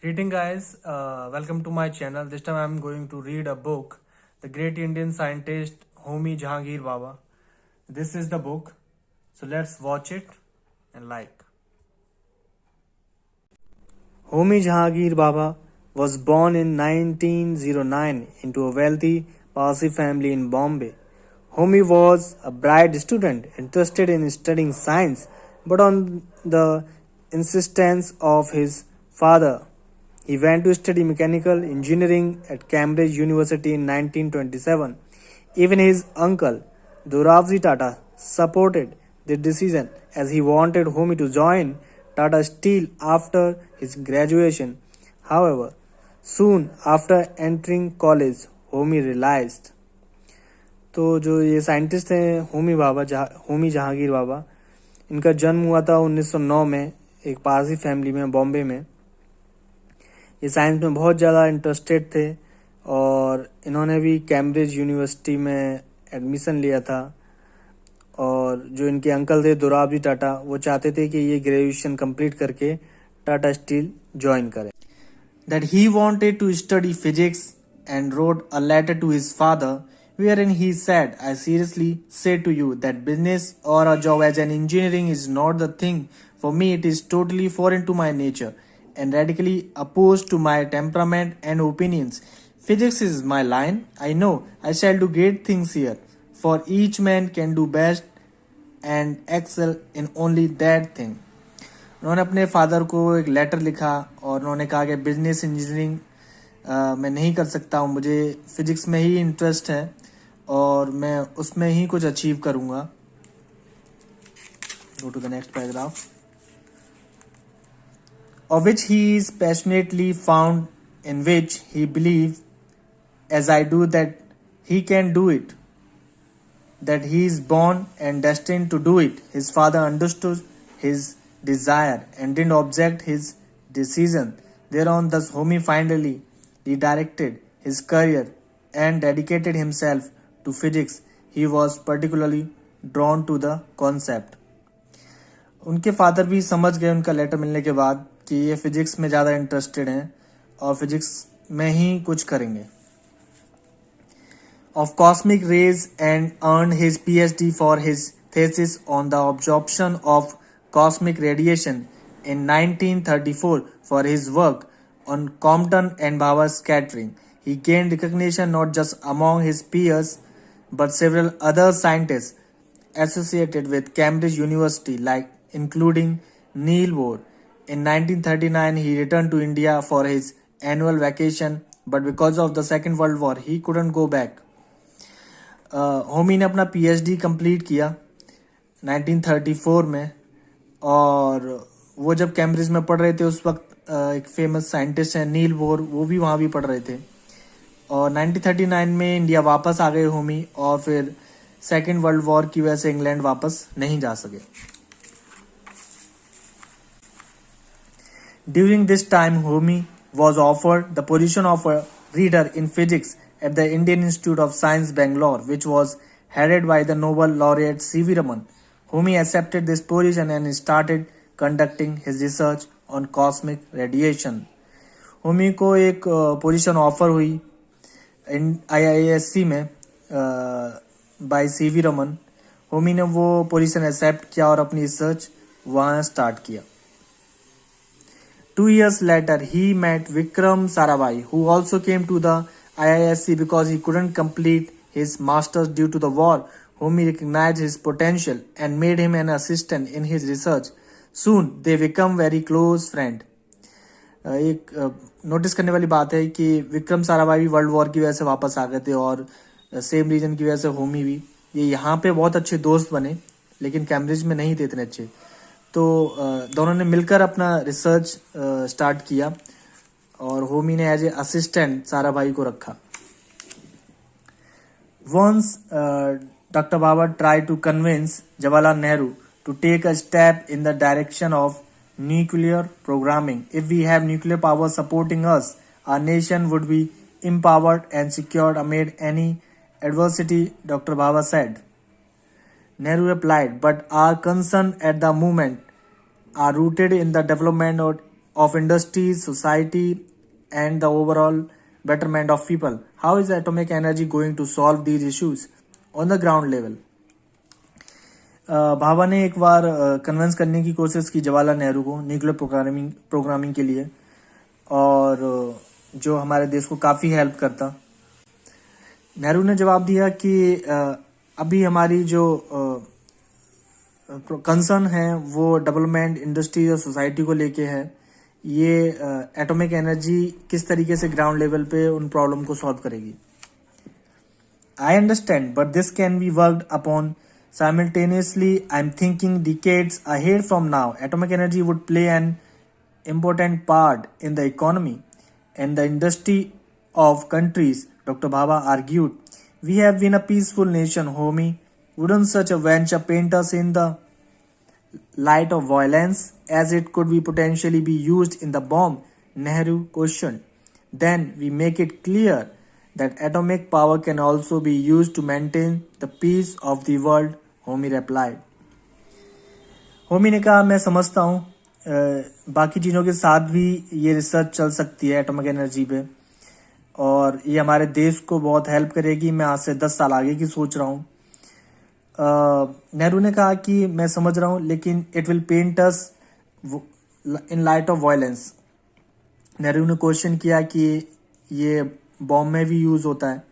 Greeting guys, welcome to my channel. This time I'm going to read a book, The Great Indian Scientist Homi Jahangir Baba. This is the book, so let's watch it and like. Homi Jahangir Baba was born in 1909 into a wealthy Parsi family in Bombay. Homi was a bright student interested in studying science, but on the insistence of his father, he went to study mechanical engineering at Cambridge University in 1927. Even his uncle, Doravji Tata, supported the decision as he wanted Homi to join Tata Steel after his graduation. However, soon after entering college, Homi realized तो जो ये scientist हैं होमी जहांगीर बाबा, इनका जन्म हुआ था 1909 में एक पारसी फैमिली में बॉम्बे में। ये साइंस में बहुत ज़्यादा इंटरेस्टेड थे और इन्होंने भी कैम्ब्रिज यूनिवर्सिटी में एडमिशन लिया था। और जो इनके अंकल थे दोराबजी टाटा, वो चाहते थे कि ये ग्रेजुएशन कंप्लीट करके टाटा स्टील ज्वाइन करें। That he wanted to study physics and wrote a letter to his father wherein he said, I seriously say to you that business or a job as an engineering is not the thing for me. It is totally foreign to my nature and radically opposed to my temperament and opinions. Physics is my line. I know I shall do great things here, for each man can do best and excel in only that thing. उन्होंने अपने father को एक letter लिखा और उन्होंने कहा कि business engineering मैं नहीं कर सकता हूँ, मुझे फिजिक्स में ही इंटरेस्ट है और मैं उसमें ही कुछ अचीव करूँगा। Go to the next paragraph. Of which he is passionately found, in which he believes, as I do, that he can do it, that he is born and destined to do it. His father understood his desire and didn't object his decision. Thereon, thus Homi finally redirected his career and dedicated himself to physics. He was particularly drawn to the concept. उनके father भी समझ गए उनका letter मिलने के बाद कि ये फिजिक्स में ज़्यादा इंटरेस्टेड हैं और फिजिक्स में ही कुछ करेंगे। Of cosmic rays and earned his PhD for his thesis on the absorption of cosmic radiation in 1934 for his work on Compton and Bawa scattering. He gained recognition not just among his peers but several other scientists associated with Cambridge University, like including Neil Bohr. In 1939, he returned to India for his annual vacation, but because of the Second World War, he couldn't go back. Homi ने अपना PhD complete किया 1934 में, और वो जब Cambridge में पढ़ रहे थे उस वक्त एक फेमस साइंटिस्ट हैं नील बोर, वो भी वहाँ भी पढ़ रहे थे। और 1939 में इंडिया वापस आ गए होमी, और फिर सेकेंड वर्ल्ड वॉर की वजह से इंग्लैंड वापस नहीं जा सके। During this time Homi was offered the position of a reader in physics at the Indian Institute of Science, Bangalore, which was headed by the Nobel laureate C.V. Raman. Homi accepted this position and started conducting his research on cosmic radiation. Homi को एक position offer हुई IISc में bye C.V. Raman. Homi ने वो position accept किया और अपनी research वहाँ स्टार्ट किया। 2 years later, he met Vikram Sarabhai, who also came to the IISc because he couldn't complete his master's due to the war. Homi recognized his potential and made him an assistant in his research. Soon, they become very close friend. एक notice करने वाली बात है कि विक्रम साराभाई भी world war की वजह से वापस आ गए थे और सेम रीजन की वजह से होमी भी। ये यहाँ पे बहुत अच्छे दोस्त बने, लेकिन कैम्ब्रिज में नहीं थे इतने अच्छे। तो दोनों ने मिलकर अपना रिसर्च स्टार्ट किया और होमी ने एज ए असिस्टेंट साराभाई को रखा। Once doctor Bhabha try to convince Jawaharlal Nehru to take a step in the direction of nuclear programming. If we have nuclear power supporting us, our nation would be empowered and secured amid any adversity, Dr. Baba said. Nehru replied, but our concern at the moment are rooted in the development of of industries, society, and the overall betterment of people. How is atomic energy going to solve these issues on the ground level? Bhabha ने एक बार convince करने की कोशिश की जवाहरलाल नेहरू को nuclear programming के लिए, और जो हमारे देश को काफ़ी हेल्प करता। नेहरू ने जवाब दिया कि अभी हमारी जो कंसर्न है वो डेवलपमेंट, इंडस्ट्री और सोसाइटी को लेके है। ये एटॉमिक एनर्जी किस तरीके से ग्राउंड लेवल पे उन प्रॉब्लम को सॉल्व करेगी। I understand, but this can be worked upon simultaneously. I'm thinking decades ahead from now. Atomic energy would play an important part in the economy and the industry of countries, Dr. Bhabha argued. We have been a peaceful nation, homie. Wouldn't such a venture paint us in the light of violence, as it could be potentially be used in the bomb? Nehru questioned. Then we make it clear that atomic power can also be used to maintain the peace of the world, Homi replied. Homi ने कहा, मैं समझता हूँ बाकी चीज़ों के साथ भी ये रिसर्च चल सकती है एटॉमिक एनर्जी पे, और ये हमारे देश को बहुत हेल्प करेगी। मैं आज से 10 साल आगे की सोच रहा हूँ। नेहरू ने कहा कि मैं समझ रहा हूँ, लेकिन it will paint us in light of violence. Nehru ने क्वेश्चन किया कि ये बॉम्ब में भी यूज़ होता है।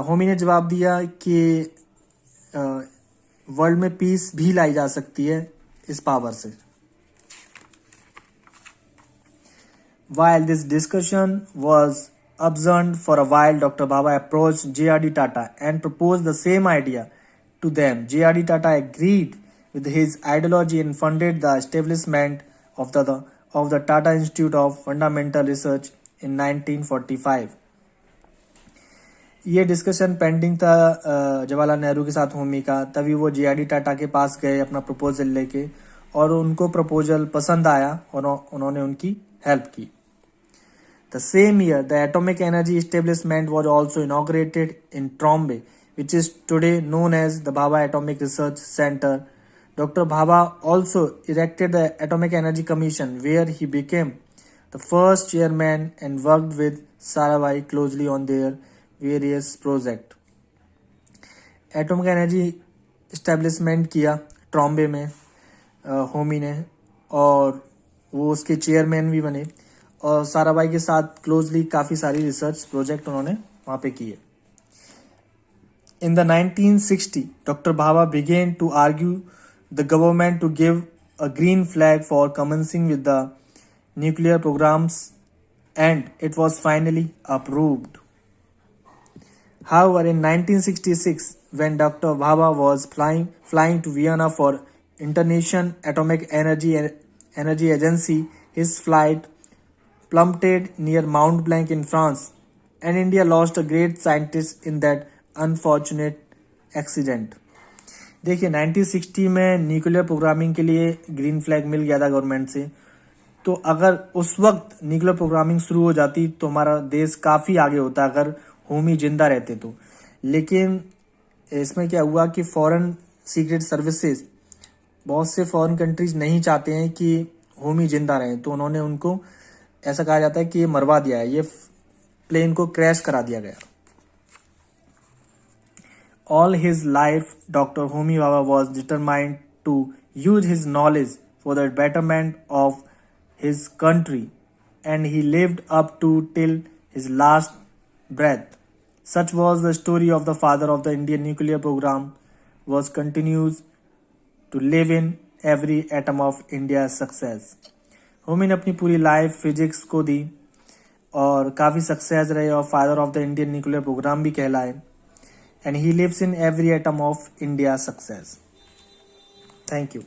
होमी ने जवाब दिया कि वर्ल्ड में पीस भी लाई जा सकती है इस पावर से। While this discussion was adjourned for a while, Dr. Bhabha approached J.R.D. Tata and proposed the same idea to them. J.R.D. Tata agreed with his ideology and funded the establishment of the Tata Institute of Fundamental Research in 1945. ये discussion pending था जवाहरलाल नेहरू के साथ होमी का। तभी वो J.R.D. Tata के पास गए अपना प्रपोजल लेके, और उनको प्रपोजल पसंद आया और उन्होंने उनकी हेल्प की। The same year, the Atomic Energy Establishment was also inaugurated in Trombay, which is today known as the Bhabha Atomic Research Center. Dr. Bhabha also erected the Atomic Energy Commission, where he became the first chairman and worked with Sarabhai closely on their various projects. Atomic energy establishment किया ट्रॉम्बे में होमी ने, और वो उसके chairman भी बने, और साराभाई के साथ क्लोजली काफ़ी सारी रिसर्च प्रोजेक्ट उन्होंने वहाँ पे किए। In the 1960, Dr. Bhabha began to argue the government to give a green flag for commencing with the nuclear programs, and it was finally approved. However, in 1966, when Dr. Bhabha was flying to Vienna for International Atomic Energy Agency, his flight plummeted near Mount Blanc in France, and India lost a great scientist in that unfortunate accident. देखिए 1960 में nuclear programming के लिए green flag मिल गया था government से, तो अगर उस वक्त न्यूक्लियर प्रोग्रामिंग शुरू हो जाती तो हमारा देश काफ़ी आगे होता अगर होमी जिंदा रहते तो। लेकिन इसमें क्या हुआ कि फॉरेन सीक्रेट सर्विसेज, बहुत से फॉरेन कंट्रीज नहीं चाहते हैं कि होमी जिंदा रहे, तो उन्होंने उनको, ऐसा कहा जाता है कि ये मरवा दिया है, ये प्लेन को क्रैश करा दिया गया। All his life, Dr. Homi Bhabha was determined to use his knowledge for the betterment of his country, and he lived up to till his last breath. Such was the story of the father of the Indian nuclear program, was continues to live in every atom of India's success. Homi ने अपनी पूरी life physics को दी और काफ़ी success रहे, और father of the Indian nuclear programme भी कहलाए, and he lives in every atom of India's success. Thank you.